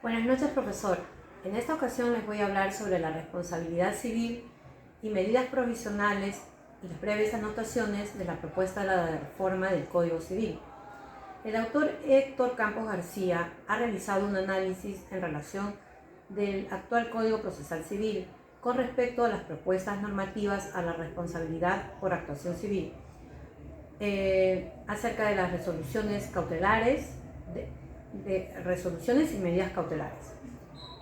Buenas noches, profesor. En esta ocasión les voy a hablar sobre la responsabilidad civil y medidas provisionales y las breves anotaciones de la propuesta de la reforma del Código Civil. El autor Héctor Campos García ha realizado un análisis en relación del actual Código Procesal Civil con respecto a las propuestas normativas a la responsabilidad por actuación civil, acerca de las resoluciones cautelares, de resoluciones y medidas cautelares.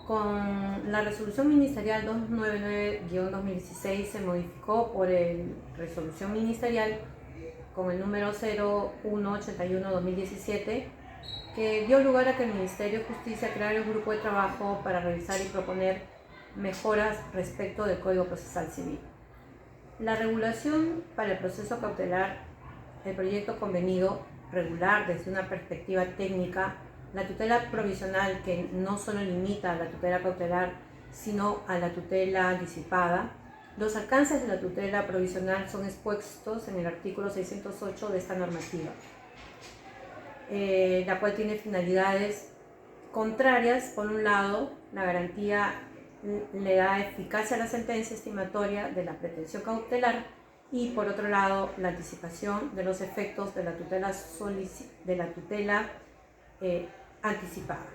Con la resolución ministerial 299-2016 se modificó por el resolución ministerial con el número 0181-2017, que dio lugar a que el Ministerio de Justicia creara un grupo de trabajo para revisar y proponer mejoras respecto del Código Procesal Civil. La regulación para el proceso cautelar, el proyecto convenido regular desde una perspectiva técnica la tutela provisional, que no solo limita a la tutela cautelar, sino a la tutela anticipada. Los alcances de la tutela provisional son expuestos en el artículo 608 de esta normativa, la cual tiene finalidades contrarias. Por un lado, la garantía le da eficacia a la sentencia estimatoria de la pretensión cautelar, y por otro lado, la anticipación de los efectos de la tutela anticipada.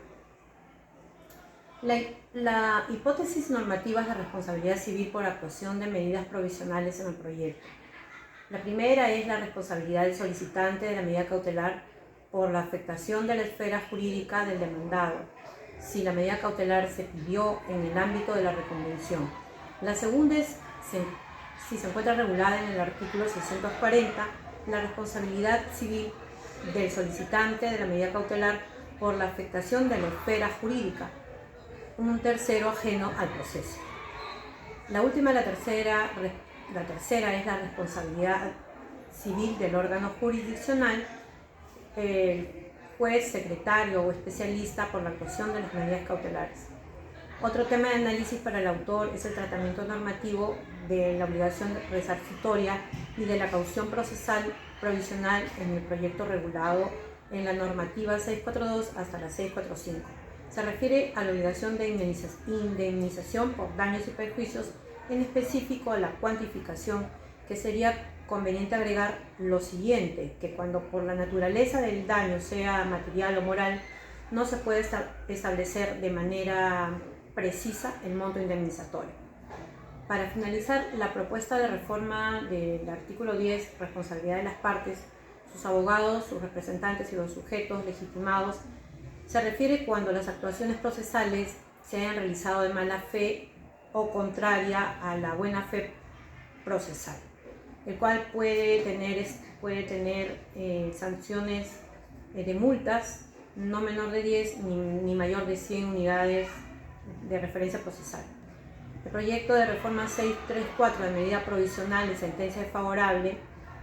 La hipótesis normativas de responsabilidad civil por actuación de medidas provisionales en el proyecto. La primera es la responsabilidad del solicitante de la medida cautelar por la afectación de la esfera jurídica del demandado, si la medida cautelar se pidió en el ámbito de la reconvención. La segunda es si se encuentra regulada en el artículo 640, la responsabilidad civil del solicitante de la medida cautelar por la afectación de la esfera jurídica, un tercero ajeno al proceso. La tercera es la responsabilidad civil del órgano jurisdiccional, el juez, secretario o especialista, por la actuación de las medidas cautelares. Otro tema de análisis para el autor es el tratamiento normativo de la obligación resarcitoria y de la caución procesal provisional en el proyecto regulado en la normativa 642 hasta la 645. Se refiere a la obligación de indemnización por daños y perjuicios, en específico a la cuantificación, que sería conveniente agregar lo siguiente: que cuando por la naturaleza del daño, sea material o moral, no se puede establecer de manera precisa el monto indemnizatorio. Para finalizar, la propuesta de reforma del artículo 10, responsabilidad de las partes, sus abogados, sus representantes y los sujetos legitimados, se refiere cuando las actuaciones procesales se hayan realizado de mala fe o contraria a la buena fe procesal, el cual puede tener sanciones de multas no menor de 10 ni mayor de 100 unidades de referencia procesal. El proyecto de reforma 634 de medida provisional y sentencia desfavorable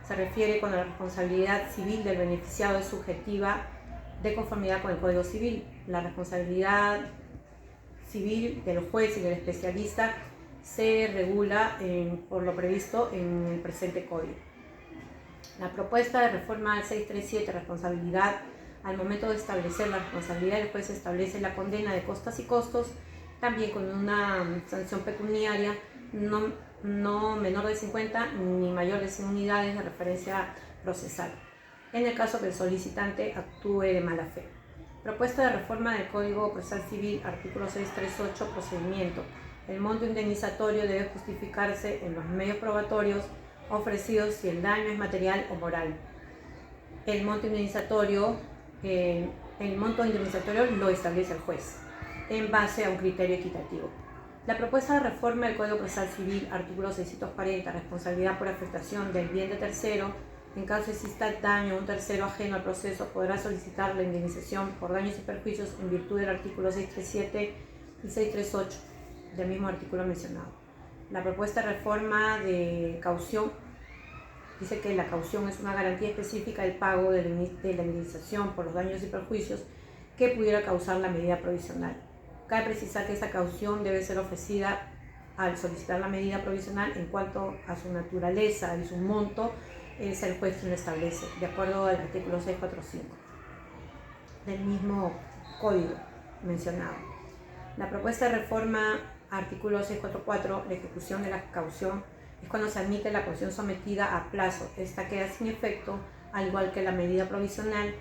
se refiere cuando la responsabilidad civil del beneficiado es subjetiva de conformidad con el Código Civil. La responsabilidad civil del juez y del especialista se regula por lo previsto en el presente Código. La propuesta de reforma 637, responsabilidad. Al momento de establecer la responsabilidad, el juez establece la condena de costas y costos, también con una sanción pecuniaria no menor de 50 ni mayor de 100 unidades de referencia procesal, en el caso que el solicitante actúe de mala fe. Propuesta de reforma del Código Procesal Civil, artículo 638, procedimiento. El monto indemnizatorio debe justificarse en los medios probatorios ofrecidos si el daño es material o moral. El monto indemnizatorio lo establece el juez en base a un criterio equitativo. La propuesta de reforma del Código Procesal Civil, artículo 640, responsabilidad por afectación del bien de tercero. En caso exista daño a un tercero ajeno al proceso, podrá solicitar la indemnización por daños y perjuicios en virtud del artículo 637 y 638 del mismo artículo mencionado. La propuesta de reforma de caución dice que la caución es una garantía específica del pago de la indemnización por los daños y perjuicios que pudiera causar la medida provisional. Cabe precisar que esta caución debe ser ofrecida al solicitar la medida provisional. En cuanto a su naturaleza y su monto, es el juez quien lo establece, de acuerdo al artículo 645 del mismo código mencionado. La propuesta de reforma, artículo 644, la ejecución de la caución, es cuando se admite la caución sometida a plazo. Esta queda sin efecto, al igual que la medida provisional,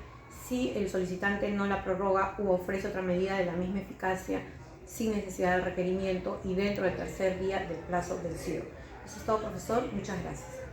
si el solicitante no la prorroga u ofrece otra medida de la misma eficacia sin necesidad de requerimiento y dentro del tercer día del plazo vencido. Eso es todo, profesor. Muchas gracias.